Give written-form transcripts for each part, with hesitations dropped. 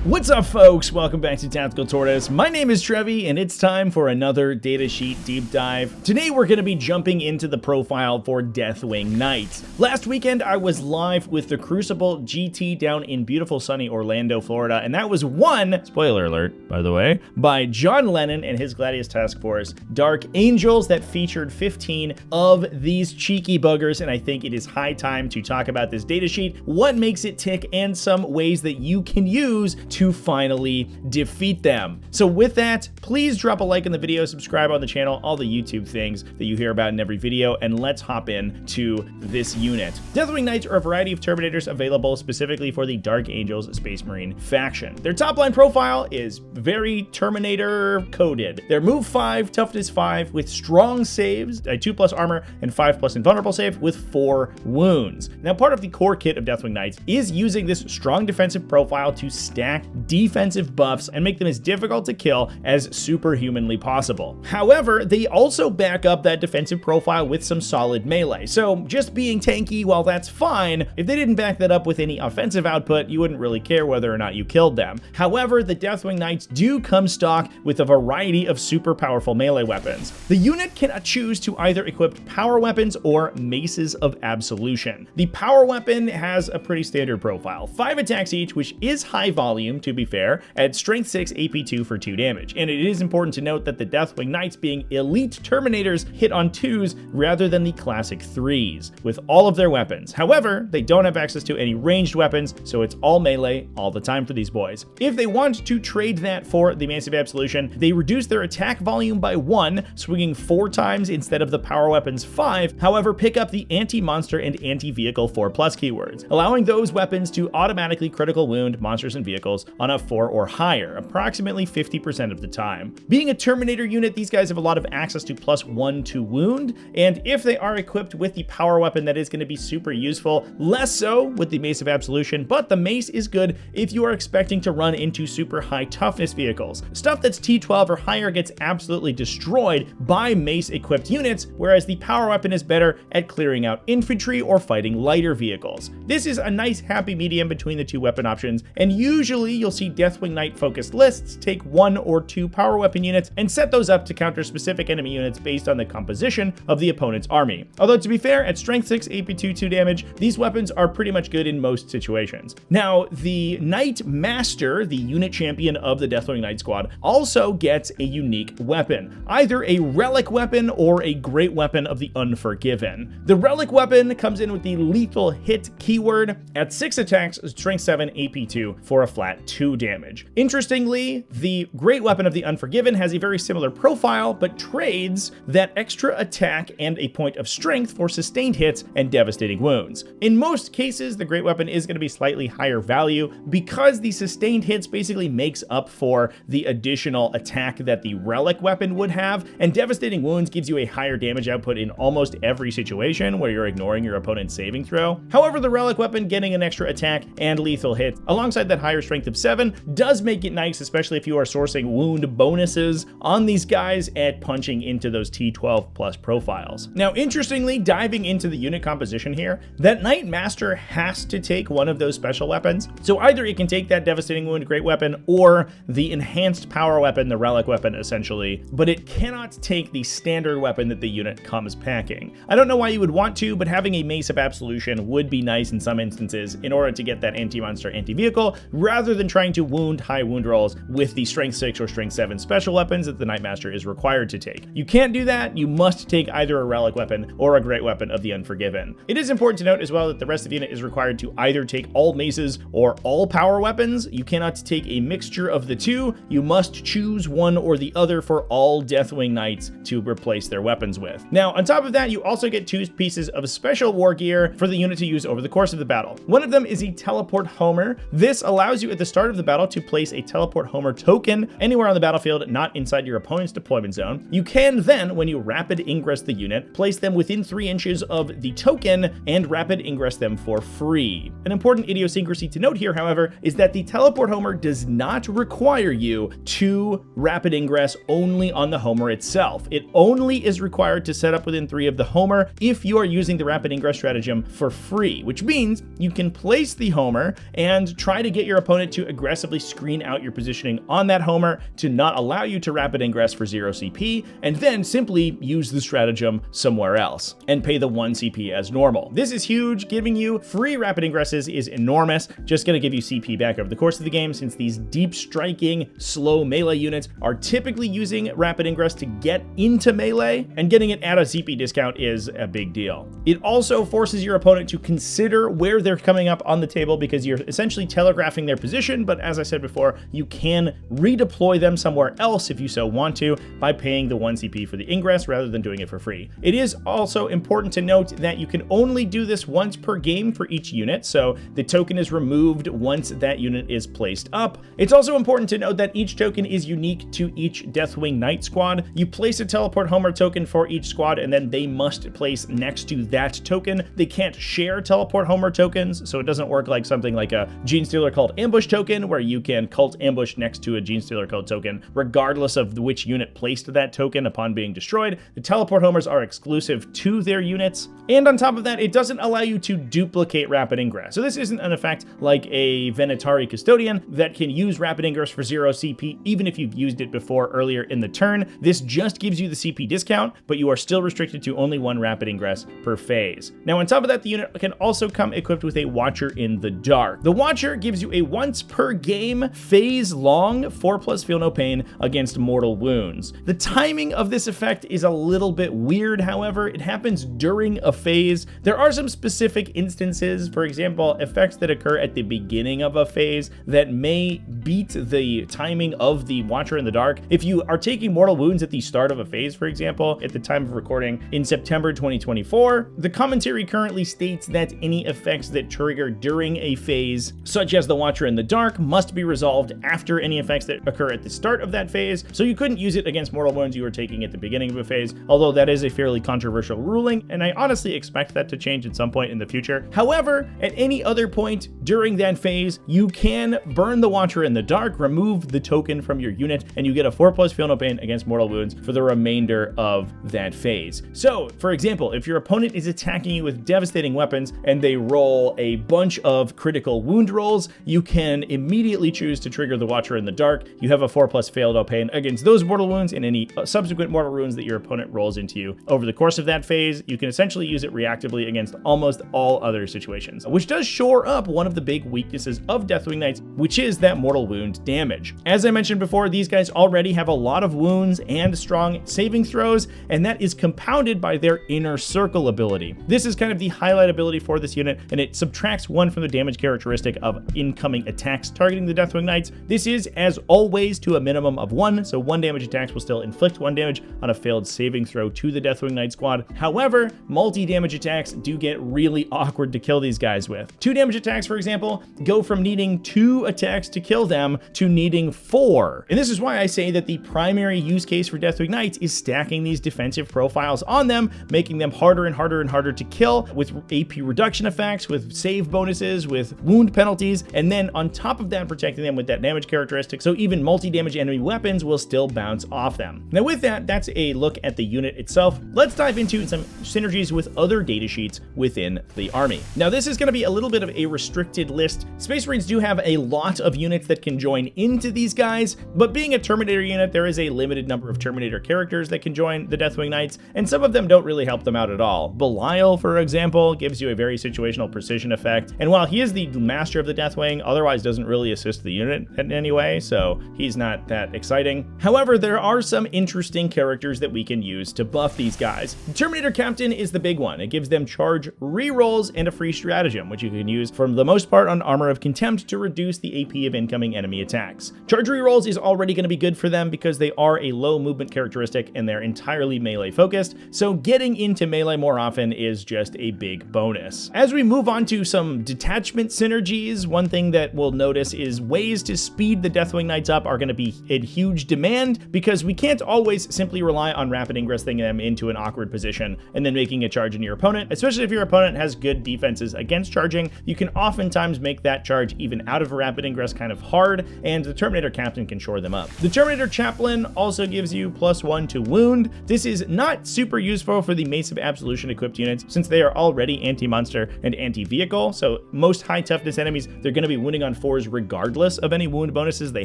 What's up, folks? Welcome back to TacticalTortoise. My name is Trevi, and it's time for another datasheet deep dive. Today, we're going to be jumping into the profile for Deathwing Knights. Last weekend, I was live with the Crucible GT down in beautiful sunny Orlando, Florida, and that was won, spoiler alert, by the way, by John Lennon and his Gladius Task Force Dark Angels that featured 15 of these cheeky buggers, and I think it is high time to talk about this datasheet, what makes it tick, and some ways that you can use to finally defeat them. So with that, please drop a like in the video, subscribe on the channel, all the YouTube things that you hear about in every video, and let's hop in to this unit. Deathwing Knights are a variety of Terminators available specifically for the Dark Angels Space Marine faction. Their top line profile is very Terminator coded. They're move 5, toughness 5 with strong saves, a 2+ armor, and 5+ invulnerable save with 4 wounds. Now, part of the core kit of Deathwing Knights is using this strong defensive profile to stack defensive buffs and make them as difficult to kill as superhumanly possible. However, they also back up that defensive profile with some solid melee. So just being tanky, while that's fine, if they didn't back that up with any offensive output, you wouldn't really care whether or not you killed them. However, the Deathwing Knights do come stock with a variety of super powerful melee weapons. The unit can choose to either equip power weapons or maces of absolution. The power weapon has a pretty standard profile, 5 attacks each, which is high volume, to be fair, at strength 6 AP2 for 2 damage. And it is important to note that the Deathwing Knights, being elite Terminators, hit on 2s rather than the classic 3s with all of their weapons. However, they don't have access to any ranged weapons, so it's all melee all the time for these boys. If they want to trade that for the Mace of Absolution, they reduce their attack volume by 1, swinging 4 times instead of the power weapon's 5. However, pick up the anti-monster and anti-vehicle 4+ keywords, allowing those weapons to automatically critical wound monsters and vehicles on a 4 or higher, approximately 50% of the time. Being a Terminator unit, these guys have a lot of access to +1 to wound, and if they are equipped with the power weapon, that is going to be super useful. Less so with the Mace of Absolution, but the mace is good if you are expecting to run into super high toughness vehicles. Stuff that's T12 or higher gets absolutely destroyed by mace equipped units, whereas the power weapon is better at clearing out infantry or fighting lighter vehicles. This is a nice happy medium between the two weapon options, and usually you'll see Deathwing Knight focused lists take 1 or 2 power weapon units and set those up to counter specific enemy units based on the composition of the opponent's army. Although, to be fair, at strength 6 AP2 2 damage, these weapons are pretty much good in most situations. Now, the Knight Master, the unit champion of the Deathwing Knight squad, also gets a unique weapon, either a relic weapon or a great weapon of the Unforgiven. The relic weapon comes in with the lethal hit keyword at 6 attacks, strength 7 AP2 for a flat 2 damage. Interestingly, the great weapon of the Unforgiven has a very similar profile, but trades that extra attack and a point of strength for sustained hits and devastating wounds. In most cases, the great weapon is going to be slightly higher value because the sustained hits basically makes up for the additional attack that the relic weapon would have, and devastating wounds gives you a higher damage output in almost every situation where you're ignoring your opponent's saving throw. However, the relic weapon getting an extra attack and lethal hit alongside that higher strength of 7 does make it nice, especially if you are sourcing wound bonuses on these guys at punching into those T12+ profiles. Now, interestingly, diving into the unit composition here, that Knight Master has to take one of those special weapons. So either it can take that devastating wound great weapon or the enhanced power weapon, the relic weapon essentially, but it cannot take the standard weapon that the unit comes packing. I don't know why you would want to, but having a Mace of Absolution would be nice in some instances in order to get that anti-monster, anti-vehicle, rather than trying to wound high wound rolls with the strength 6 or strength 7 special weapons that the Knight Master is required to take. You can't do that. You must take either a relic weapon or a great weapon of the Unforgiven. It is important to note as well that the rest of the unit is required to either take all maces or all power weapons. You cannot take a mixture of the two. You must choose one or the other for all Deathwing Knights to replace their weapons with. Now, on top of that, you also get 2 pieces of special war gear for the unit to use over the course of the battle. One of them is a teleport homer. This allows you at the start of the battle to place a teleport homer token anywhere on the battlefield, not inside your opponent's deployment zone. You can then, when you rapid ingress the unit, place them within 3 inches of the token and rapid ingress them for free. An important idiosyncrasy to note here, however, is that the teleport homer does not require you to rapid ingress only on the homer itself. It only is required to set up within 3 of the homer if you are using the rapid ingress stratagem for free, which means you can place the homer and try to get your opponent to aggressively screen out your positioning on that Homer to not allow you to rapid ingress for 0 CP, and then simply use the stratagem somewhere else and pay the 1 CP as normal. This is huge. Giving you free rapid ingresses is enormous. Just going to give you CP back over the course of the game, since these deep striking, slow melee units are typically using rapid ingress to get into melee, and getting it at a CP discount is a big deal. It also forces your opponent to consider where they're coming up on the table, because you're essentially telegraphing their position, but as I said before, you can redeploy them somewhere else if you so want to by paying the 1 CP for the ingress rather than doing it for free. It is also important to note that you can only do this once per game for each unit, so the token is removed once that unit is placed up. It's also important to note that each token is unique to each Deathwing Knight squad. You place a Teleport Homer token for each squad, and then they must place next to that token. They can't share Teleport Homer tokens, so it doesn't work like something like a Genestealer Cult Ambush token, where you can Cult Ambush next to a Genestealer Cult token, regardless of which unit placed that token upon being destroyed. The Teleport Homers are exclusive to their units, and on top of that, it doesn't allow you to duplicate rapid ingress. So this isn't an effect like a Venatari Custodian that can use rapid ingress for 0 CP even if you've used it before earlier in the turn. This just gives you the CP discount, but you are still restricted to only 1 rapid ingress per phase. Now on top of that, the unit can also come equipped with a Watcher in the Dark. The Watcher gives you a once per game phase long 4+ Feel No Pain against mortal wounds. The timing of this effect is a little bit weird, however. It happens during a phase. There are some specific instances, for example, effects that occur at the beginning of a phase that may beat the timing of the Watcher in the Dark. If you are taking mortal wounds at the start of a phase, for example, at the time of recording in September 2024, the commentary currently states that any effects that trigger during a phase, such as the Watcher in the Dark, must be resolved after any effects that occur at the start of that phase. So you couldn't use it against mortal wounds you were taking at the beginning of a phase, although that is a fairly controversial ruling, and I honestly expect that to change at some point in the future. However, at any other point during that phase, you can burn the Watcher in the Dark, remove the token from your unit, and you get a 4+ Feel No Pain against mortal wounds for the remainder of that phase. So, for example, if your opponent is attacking you with devastating weapons and they roll a bunch of critical wound rolls, you can immediately choose to trigger the Watcher in the Dark. You have a 4+ Feel No Pain against those mortal wounds and any subsequent mortal wounds that your opponent rolls into you. Over the course of that phase, you can essentially use it reactively against almost all other situations, which does shore up one of the big weaknesses of Deathwing Knights, which is that mortal wound damage. As I mentioned before, these guys already have a lot of wounds and strong saving throws, and that is compounded by their Inner Circle ability. This is kind of the highlight ability for this unit, and it subtracts 1 from the damage characteristic of incoming attacks targeting the Deathwing Knights. This is, as always, to a minimum of 1, so 1 damage attacks will still inflict 1 damage on a failed saving throw to the Deathwing Knight squad. However, multi-damage attacks do get really awkward to kill these guys with. 2 damage attacks, for example, go from needing 2 attacks to kill them to needing 4. And this is why I say that the primary use case for Deathwing Knights is stacking these defensive profiles on them, making them harder and harder and harder to kill with AP reduction effects, with save bonuses, with wound penalties, and then on top of that, protecting them with that damage characteristic, so even multi-damage enemy weapons will still bounce off them. Now with that, that's a look at the unit itself. Let's dive into some synergies with other datasheets within the army. Now this is going to be a little bit of a restricted list. Space Marines do have a lot of units that can join into these guys, but being a Terminator unit, there is a limited number of Terminator characters that can join the Deathwing Knights, and some of them don't really help them out at all. Belial, for example, gives you a very situational precision effect, and while he is the master of the Deathwing, otherwise doesn't really assist the unit in any way, so he's not that exciting. However, there are some interesting characters that we can use to buff these guys. The Terminator Captain is the big one. It gives them charge rerolls and a free stratagem, which you can use for the most part on Armor of Contempt to reduce the AP of incoming enemy attacks. Charge rerolls is already going to be good for them because they are a low movement characteristic and they're entirely melee focused, so getting into melee more often is just a big bonus. As we move on to some detachment synergies, one thing that we'll notice is ways to speed the Deathwing Knights up are going to be in huge demand, because we can't always simply rely on rapid ingressing them into an awkward position and then making a charge into your opponent, especially if your opponent has good defenses against charging. You can oftentimes make that charge even out of a rapid ingress kind of hard, and the Terminator Captain can shore them up. The Terminator Chaplain also gives you +1 to wound. This is not super useful for the Mace of Absolution equipped units, since they are already anti-monster and anti-vehicle, so most high toughness enemies, they're going to be wounding on 4s regardless of any wound bonuses they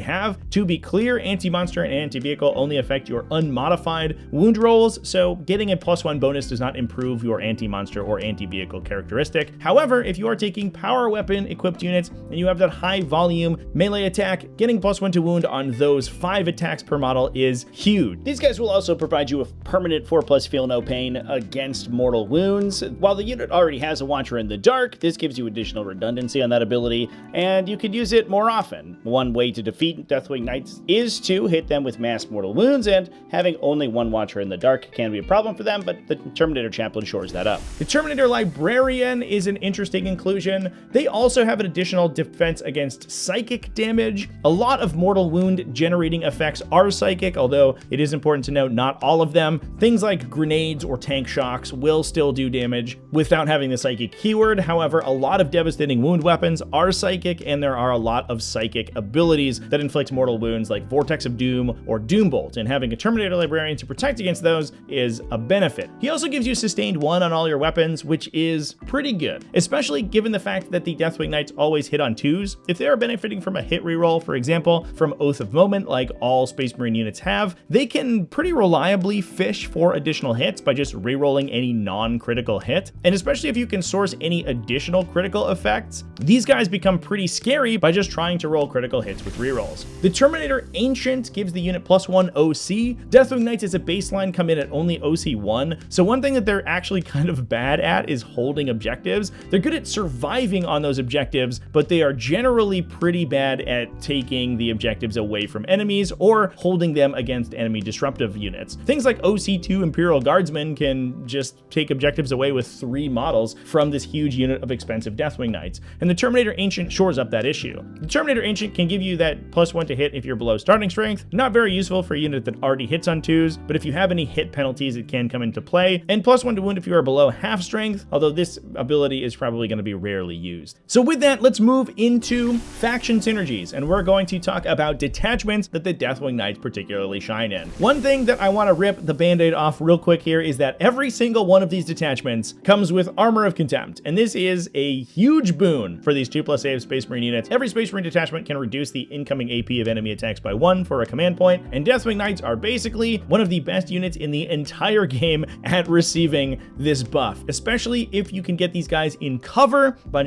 have. To be clear, anti-monster and anti-vehicle only affect your unmodified wound rolls, so getting a +1 bonus does not improve your anti-monster or anti-vehicle characteristic. However, if you are taking power weapon equipped units and you have that high volume melee attack, getting +1 to wound on those 5 attacks per model is huge. These guys will also provide you with permanent 4+ feel no pain against mortal wounds. While the unit already has a Watcher in the Dark, this gives you additional redundancy on that ability, and you could use it more often. One way to defeat Deathwing Knights is to hit them with mass mortal wounds, and having only one Watcher in the Dark can be a problem for them, but the Terminator Chaplain shores that up. The Terminator Librarian is an interesting inclusion. They also have an additional defense against psychic damage. A lot of mortal wound generating effects are psychic, although it is important to note not all of them. Things like grenades or tank shocks will still do damage without having the psychic keyword. However, a lot of devastating wound weapons are psychic, and there are a lot of psychic abilities that inflict mortal wounds like Vortex of Doom or Doombolt, and having a Terminator Librarian to protect against those is a benefit. He also gives you sustained 1 on all your weapons, which is pretty good, especially given the fact that the Deathwing Knights always hit on 2s. If they are benefiting from a hit reroll, for example, from Oath of Moment like all Space Marine units have, they can pretty reliably fish for additional hits by just rerolling any non-critical hit. And especially if you can source any additional critical effects, these guys become pretty scary by just trying to roll critical hits with rerolls. The Terminator Ancient gives the unit +1 OC. Deathwing Knights as a baseline come in at only OC 1, so one thing that they're actually kind of bad at is holding objectives. They're good at surviving on those objectives, but they are generally pretty bad at taking the objectives away from enemies or holding them against enemy disruptive units. Things like OC2 Imperial Guardsmen can just take objectives away with 3 models from this huge unit of expensive Deathwing Knights, and the Terminator Ancient shores up that issue. The Terminator Ancient can give you that +1 to hit if you're below starting strength. Not very useful for a unit that already hits on 2s, but if you have any hit penalties, it can come into play, and +1 to wound if you are below half strength, although this ability is probably going to be rarely used. So with that, let's move into faction synergies, and we're going to talk about detachments that the Deathwing Knights particularly shine in. One thing that I want to rip the band-aid off real quick here is that every single one of these detachments comes with Armor of Contempt, and this is a huge boon for these 2+ save Space Marine units. Every Space Marine detachment can reduce the incoming AP of enemy attacks by 1 for a command point, and Deathwing Knights are basically one of the best units in the entire game at receiving this buff, especially if you can get these guys in cover by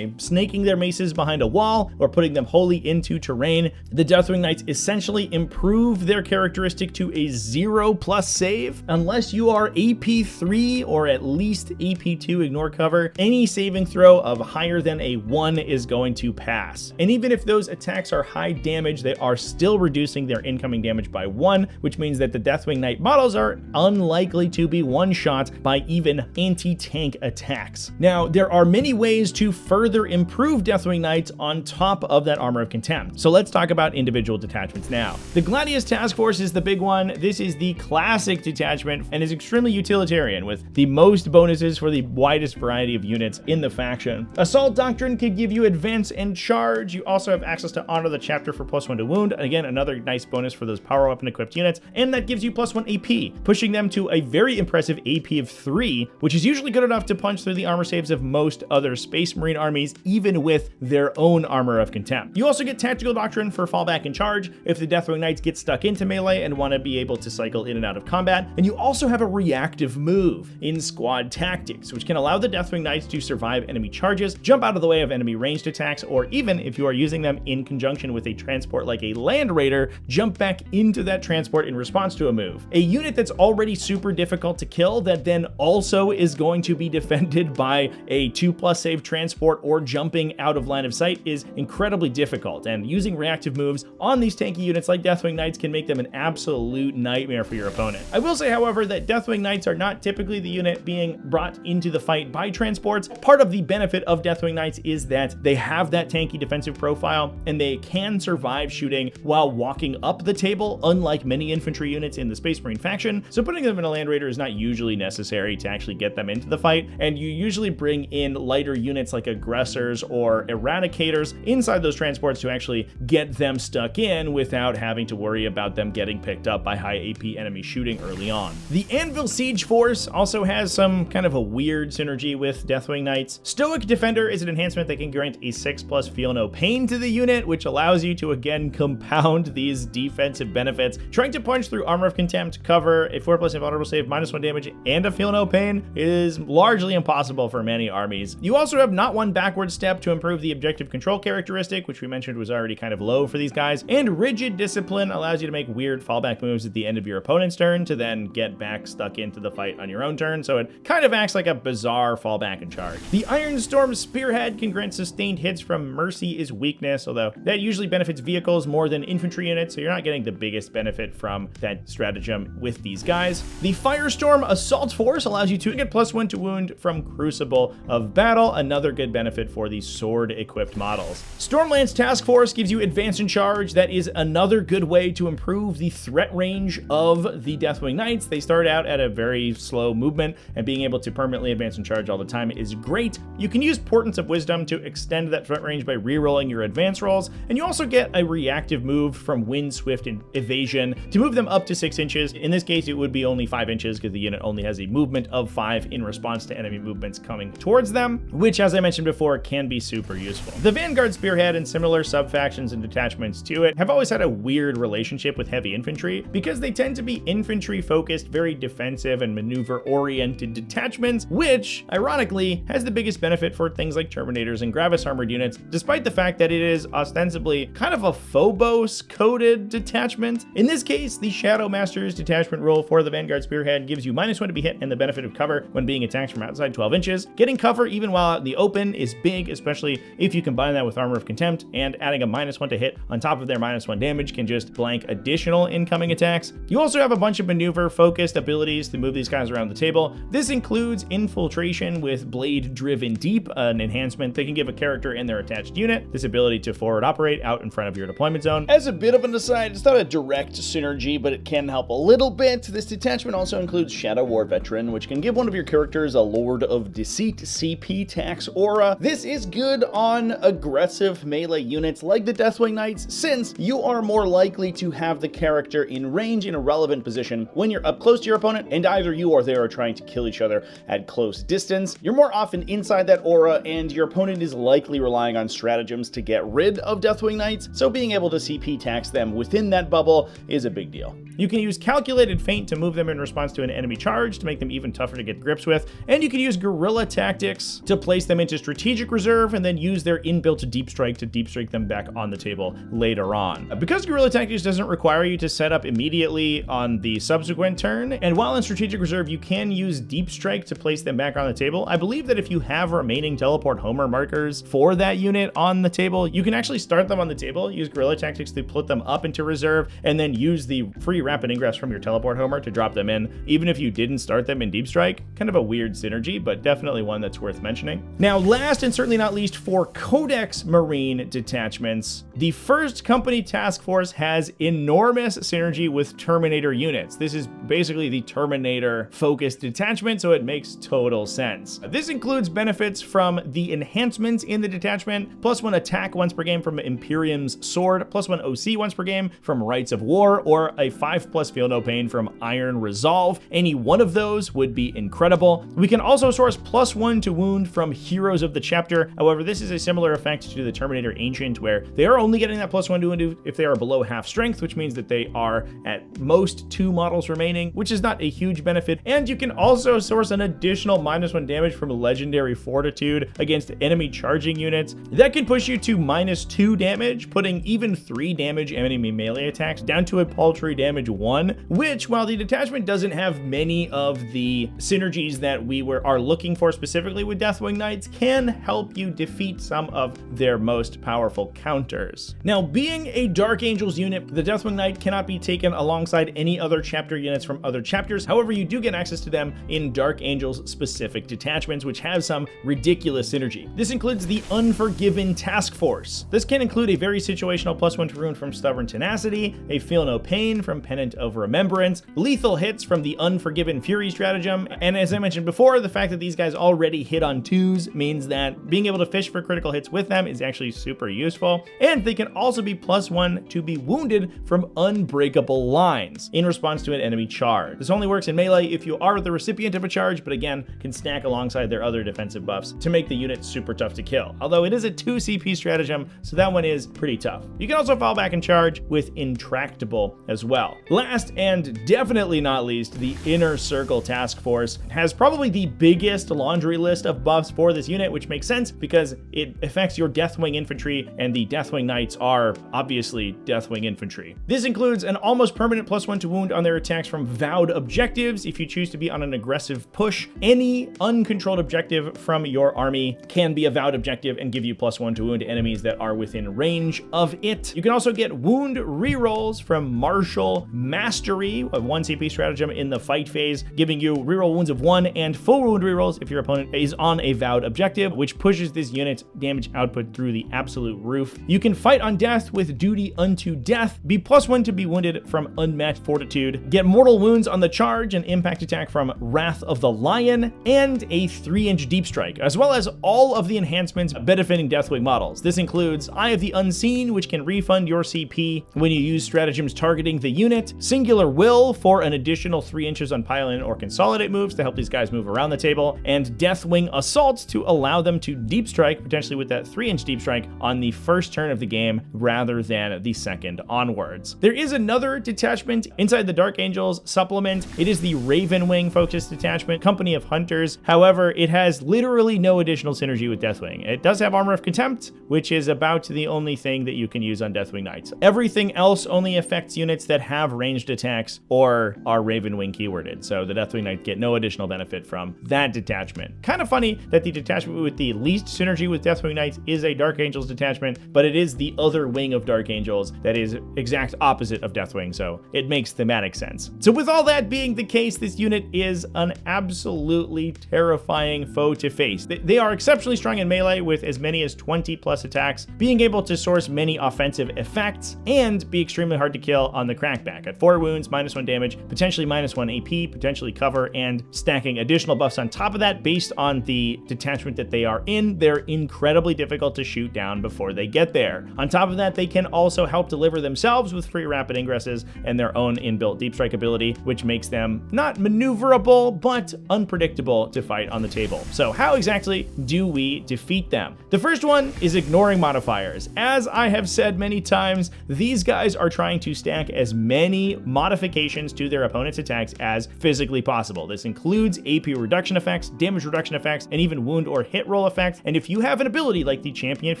snaking their maces behind a wall or putting them wholly into terrain. The Deathwing Knights essentially improve their characteristic to a 0+ save. Unless you are AP 3 or at least AP 2 ignore cover, any saving throw of higher than a 1 is going to pass. And even if those attacks are high damage, they are still reducing their incoming damage by 1, which means that the Deathwing Knight models are unlikely to be one-shot by even anti-tank attacks. Now, there are many ways to further improve Deathwing Knights on top of that Armor of Contempt. So let's talk about individual detachments now. The Gladius Task Force is the big one. This is the classic detachment and is extremely utilitarian with the most bonuses for the widest variety of units in the faction. Assault Doctrine could give you advance and charge. You also have access to Honor the Chapter for +1 to wound. Again, another nice bonus for those power weapon equipped units, and that gives you +1 AP, pushing them to a very impressive AP of 3, which is usually good enough to punch through the armor saves of most other Space Marine armies, even with their own Armor of Contempt. You also get Tactical Doctrine for fallback and charge if the Deathwing Knights get stuck into melee and want to be able to cycle in and out of combat, and you also have a reactive move in Squad Tactics, which can allow the Deathwing Knights to survive enemy charges, jump out of the way of enemy ranged attacks, or even if you are using them in conjunction with a transport like a Land Raider, jump back into that transport in response to a move. A unit that's already super difficult to kill that then also is going to be defended by a 2+ save transport or jumping out of line of sight is incredibly difficult, and using reactive moves on these tanky units like Deathwing Knights can make them an absolute nightmare for your opponent. I will say, however, that Deathwing Knights are not typically the unit being brought into the fight by transports. Part of the benefit of Deathwing Knights is that they have that tanky defensive profile, and they can survive shooting while walking up the table, unlike many infantry units in the Space Marine faction. So putting them in a Land Raider is not usually necessary to actually get them into the fight, and you usually bring in lighter units like aggressors or eradicators inside those transports to actually get them stuck in without having to worry about them getting picked up by high AP enemy shooting early on. The Anvil Siege Force also has some kind of a weird synergy with Deathwing Knights. Stoic Defender is an enhancement that can grant a 6+ Feel No Pain to the unit, which allows you to again compound these defensive benefits. Trying to punch through Armor of Contempt, cover, a 4+ invulnerable save, -1 damage, and a Feel No Pain is largely impossible for many armies. You also have Not One Backward Step to improve the objective control characteristic, which we mentioned was already kind of low for these guys, and Rigid Discipline allows you to make weird fallback moves at the end of your opponent's turn to then get back stuck into the fight on your own turn, so it kind of acts like a bizarre fallback and charge. The Iron Storm Spearhead can grant sustained hits from Mercy is Weakness, although that usually benefits vehicles more than infantry units, so you're not getting the biggest benefit from that stratagem with these guys. The Firestorm Assault Force allows you to get +1 to wound from Crucible of Battle, another good benefit for the sword-equipped models. Stormlance Task Force gives you Advance and Charge. That is another good way to improve the threat range of the Deathwing Knights. They start out at a very slow movement, and being able to permanently advance and charge all the time is great. You can use Portents of Wisdom to extend that threat range by re-rolling your advance rolls, and you also get a reactive move from Wind, Swift, and Evasion to move them up to 6 inches. In this case, it would be only 5 inches because the unit only has a movement of 5 in response to enemy movements coming towards them, which, as I mentioned before, can be super useful. The Vanguard Spearhead and similar sub-factions and detachments to it have always had a weird relationship with heavy infantry because they tend to be infantry-focused, very defensive and maneuver-oriented detachments, which, ironically, has the biggest benefit for things like Terminators and Gravis armored units, despite the fact that it is ostensibly kind of a Phobos-coded detachment. In this case, the Shadow Master's detachment roll for the Vanguard Spearhead gives you -1 to be hit and the benefit of cover when being attacked from outside 12 inches. Getting cover even while out in the open is big, especially if you combine that with Armor of Contempt, and adding a -1 to hit on top of their -1 damage can just blank additional incoming attacks. You also have a bunch of maneuver-focused abilities to move these guys around the table. This includes Infiltration with Blade Driven Deep, an enhancement that can give a character and their attached unit this ability to forward operate out in front of your deployment zone. As a bit of an aside, it's not a direct synergy, but it can help a little bit. This detachment also includes Shadow War Veteran, which can give one of your characters a Lord of Deceit CP tax aura. This is good on aggressive melee units like the Deathwing Knights, since you are more likely to have the character in range in a relevant position when you're up close to your opponent, and either you or they are trying to kill each other at close distance. You're more often inside that aura, and your opponent is likely relying on stratagems to get rid of Deathwing Knights, so being able to CP tax them within that bubble is a big deal. You can use Calculated Feint to move them in response to an enemy charge to make them even tougher to get grips with, and you can use Guerrilla Tactics to place them into Strategic Reserve and then use their inbuilt Deep Strike to Deep Strike them back on the table later on. Because Guerrilla Tactics doesn't require you to set up immediately on the subsequent turn, and while in Strategic Reserve you can use Deep Strike to place them back on the table, I believe that if you have remaining Teleport Homer markers for that unit on the table, you can actually start them on the table, use Guerrilla Tactics to put them up into reserve, and then use the free Rapid Ingress from your Teleport Homer to drop them in, even if you didn't start them in Deep Strike. Kind of a weird synergy, but definitely one that's worth mentioning. Now, last and certainly not least, for Codex Marine detachments, the First Company Task Force has enormous synergy with Terminator units. This is basically the Terminator-focused detachment, so it makes total sense. This includes benefits from the enhancements in the detachment, +1 attack once per game from Imperium's Sword, +1 OC once per game from Rites of War, or a 5+ Feel No Pain from Iron Resolve. Any one of those would be incredible. We can also source +1 to wound from Heroes of the Chapter. However, this is a similar effect to the Terminator Ancient, where they are only getting that +1 to wound if they are below half strength, which means that they are at most 2 models remaining, which is not a huge benefit. And you can also source an additional -1 damage from Legendary Fortitude against enemy charging units. That can push you to -2 damage, putting even 3 damage enemy melee attacks down to a paltry damage 1, which, while the detachment doesn't have many of the synergies that we are looking for specifically with Deathwing Knights, can help you defeat some of their most powerful counters. Now, being a Dark Angels unit, the Deathwing Knight cannot be taken alongside any other chapter units from other chapters. However, you do get access to them in Dark Angels specific detachments, which have some ridiculous synergy. This includes the Unforgiven Task Force. This can include a very situational +1 to ruin from Stubborn Tenacity, a Feel No Pain from Pennant of Remembrance, lethal hits from the Unforgiven Fury stratagem, and as I mentioned before, the fact that these guys already hit on 2s means that being able to fish for critical hits with them is actually super useful, and they can also be +1 to be wounded from Unbreakable Lines in response to an enemy charge. This only works in melee if you are the recipient of a charge, but again, can stack alongside their other defensive buffs to make the unit super tough to kill. Although it is a 2 CP stratagem, so that one is pretty tough. You can also fall back and charge with Intractable as well. Last and definitely not least, the Inner Circle Task Force has probably the biggest laundry list of buffs for this unit, which makes sense because it affects your Deathwing infantry, and the Deathwing Knights are obviously Deathwing infantry. This includes an almost permanent +1 to wound on their attacks from vowed objectives. If you choose to be on an aggressive push, any uncontrolled objective from your army can be a vowed objective and give you +1 to wound to enemies that are within range of it. You can also get wound rerolls from Martial Mastery, a 1 CP stratagem in the fight phase, giving you reroll wounds of 1 and full wound rerolls if your opponent is on a vowed objective, which pushes this unit's damage output through the absolute roof. You can fight on death with Duty Unto Death, be +1 to be wounded from Unmatched Fortitude, get mortal wounds on the charge and impact attack from Wrath of the Lion, and a 3-inch deep strike, as well as all of the enhancements benefiting Deathwing models. This includes Eye of the Unseen, which can refund your CP when you use stratagems targeting the unit, Singular Will for an additional 3 inches on pile-in or consolidate moves to help these guys move around the table, and Deathwing Assault to allow them to deep strike, potentially with that 3-inch deep strike, on the first turn of the game rather than the second onwards. There is another detachment inside the Dark Angels supplement. It is the Ravenwing focused detachment, Company of Hunters. However, it has literally no additional synergy with Deathwing. It does have Armor of Contempt, which is about the only thing that you can use on Deathwing Knights. Everything else only affects units that have ranged attacks or are Ravenwing keyworded, so the Deathwing Knights get no additional benefit from that detachment. Kind of funny that the detachment with the least synergy with Deathwing Knights is a Dark Angels detachment, but it is the other wing of Dark Angels that is exact opposite of Deathwing, so it makes thematic sense. So with all that being the case, this unit is an absolutely terrifying foe to face. They are exceptionally strong in melee with as many as 20 plus attacks, being able to source many offensive effects, and be extremely hard to kill on the crackback at 4 wounds, -1 damage, potentially -1 AP, potentially cover, and stacking additional buffs on top of that based on the detachment that they are in. They're incredibly difficult to shoot down before they get there. On top of that, they can also help deliver themselves with free rapid ingresses and their own inbuilt deep strike ability, which makes them not maneuverable, but unpredictable to fight on the table. So how exactly do we defeat them? The first one is ignoring modifiers. As I have said many times, these guys are trying to stack as many modifications to their opponent's attacks as physically possible. This includes AP reduction effects, damage reduction effects, and even wound or hit roll effects. And if you have an ability like the Champion of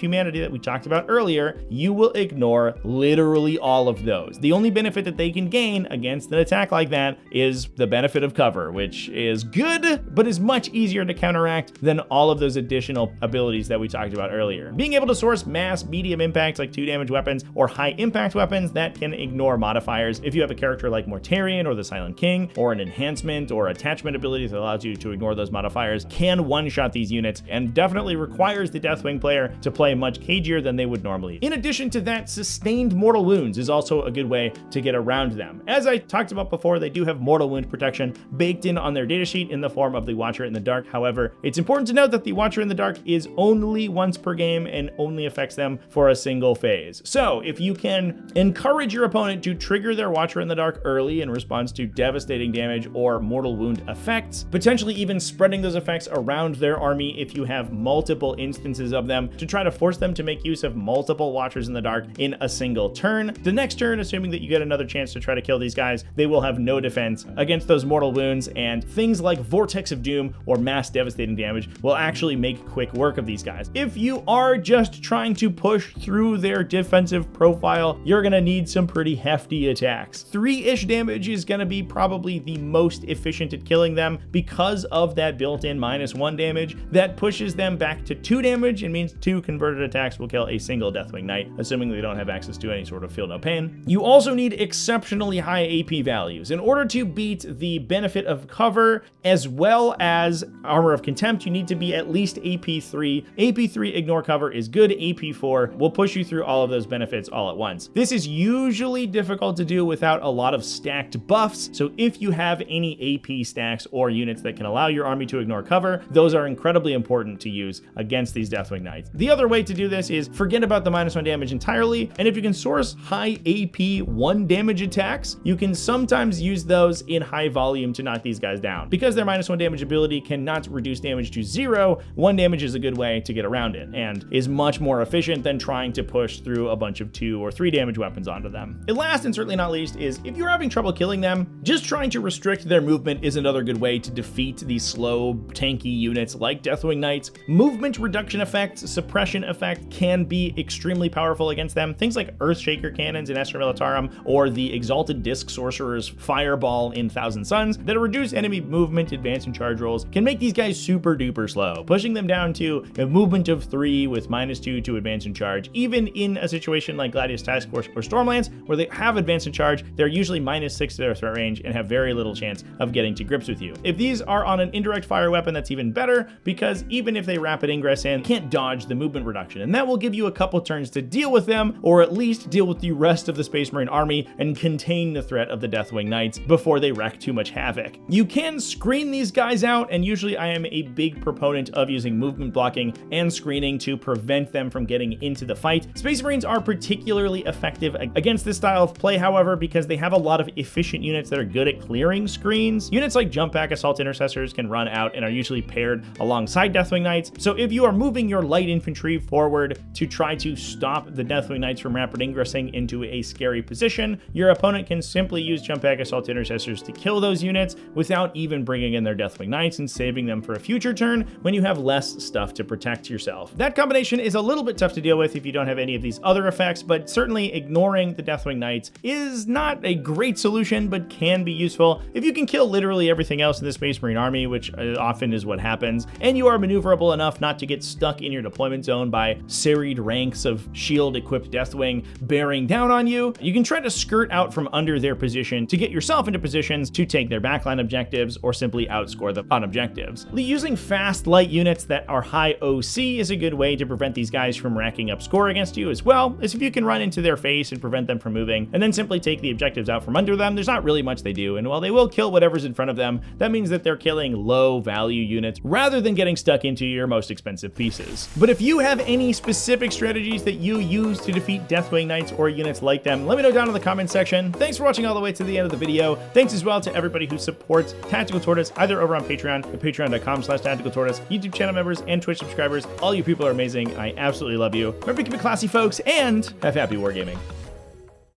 Humanity that we talked about earlier, you will ignore literally all of those. The only benefit that they can gain against an attack like that is the benefit of cover, which is good, but is much easier to counteract than all of those additional abilities that we talked about earlier. Being able to source mass medium impacts like 2 damage weapons or high impact weapons that can ignore modifiers. If you have a character like Mortarion or the Silent King, or an enhancement or attachment ability that allows you to ignore those modifiers, can one-shot these units and definitely requires the Deathwing player to play much cagier than they would normally. In addition to that, sustained mortal wounds is also a good way to get around them. As I talked about before, they do have mortal wound protection baked in on their datasheet in the form of the Watcher in the Dark. However, it's important to note that the Watcher in the Dark is only once per game and only affects them for a single phase. So if you can encourage your opponent to trigger their Watcher in the Dark early in response to devastating damage or mortal wound effects, potentially even spreading those effects around their army if you have multiple instances of them to try to force them to make use of multiple Watchers in the Dark in a single turn. The next turn, assuming that you get another chance to try to kill these guys, they will have no defense against those mortal wounds, and things like Vortex of Doom or mass devastating damage will actually make quick work of these guys. If you are just trying to push through their defensive profile, you're gonna need some pretty hefty attacks. 3-ish damage is gonna be probably the most efficient at killing them because of that built-in -1 damage that pushes them back to 2 damage and means 2 converted attacks will kill a single Deathwing Knight, assuming they don't have access to any sort of feel no pain. You also need exceptionally high AP values in order to beat the benefit of cover as well as Armor of Contempt. You need to be at least AP3. AP3 ignore cover is good. AP4 will push you through all of those benefits all at once. This is usually difficult to do without a lot of stacked buffs, so if you have any AP stacks or units that can allow your army to ignore cover, those are incredibly important to use against these Deathwing Knights. The other way to do this is forget about the -1 damage entirely, and if you can source high AP 1 damage attacks, you can sometimes use those in high volume to knock these guys down. Because their -1 damage ability cannot reduce damage to 0, 1 damage is a good way to get around it. and is much more efficient than trying to push through a bunch of 2 or 3 damage weapons onto them. And last and certainly not least is if you're having trouble killing them, just trying to restrict their movement is another good way to defeat these slow, tanky units like Deathwing Knights. Movement reduction effects, suppression effect can be extremely powerful against them. Things like Earthshaker cannons in Astra Militarum or the Exalted Disc Sorcerer's Fireball in Thousand Suns that reduce enemy movement, advance, and charge rolls can make these guys super duper slow, pushing them down to a movement of 3 with -2 to advance and charge. Even in a situation like Gladius Task Force or Stormlands, where they have advance and charge, they're usually -6 to their threat range and have very little chance of getting to grips with you. If these are on an indirect fire weapon, that's even better, because even if they rapid ingress in, you can't dodge the movement reduction, and that will give you a couple turns to deal with them, or at least deal with the rest of the Space Marine army and contain the threat of the Deathwing Knights before they wreak too much havoc. You can screen these guys out, and usually I am a big proponent of using movement blocking and screening to prevent them from getting into the fight. Space Marines are particularly effective against this style of play, however, because they have a lot of efficient units that are good at clearing screens. Units like Jump Pack Assault Intercessors can run out and are usually paired alongside Deathwing Knights. So if you are moving your light infantry forward to try to stop the Deathwing Knights from rapid ingressing into a scary position, your opponent can simply use Jump Pack Assault Intercessors to kill those units without even bringing in their Deathwing Knights and saving them for a future turn when you have less stuff to protect yourself. That combination is a little bit tough to deal with if you don't have any of these other effects, but certainly ignoring the Deathwing Knights is not a great solution, but can be useful if you can kill literally everything else in the Space Marine army, which often is what happens, and you are maneuverable enough not to get stuck in your deployment zone by serried ranks of shield-equipped Deathwing bearing down on you. You can try to skirt out from under their position to get yourself into positions to take their backline objectives or simply outscore them on objectives. Using fast, light units that are high OC is a good way to prevent these guys from racking up score against you, as well as if you can run into their face and prevent them from moving, and then simply take the objectives out from under them. There's not really much they do, and while they will kill whatever's in front of them, that means that they're killing low-value units rather than getting stuck into your most expensive pieces. But if you have any specific strategies that you use to defeat Deathwing Knights or units like them, let me know down in the comments section. Thanks for watching all the way to the end of the video. Thanks as well to everybody who supports Tactical Tortoise, either over on Patreon at patreon.com/tacticaltortoise, YouTube channel members, and Twitch subscribers. All you people are amazing. I absolutely love you. Remember to keep it classy, folks, and have happy wargaming.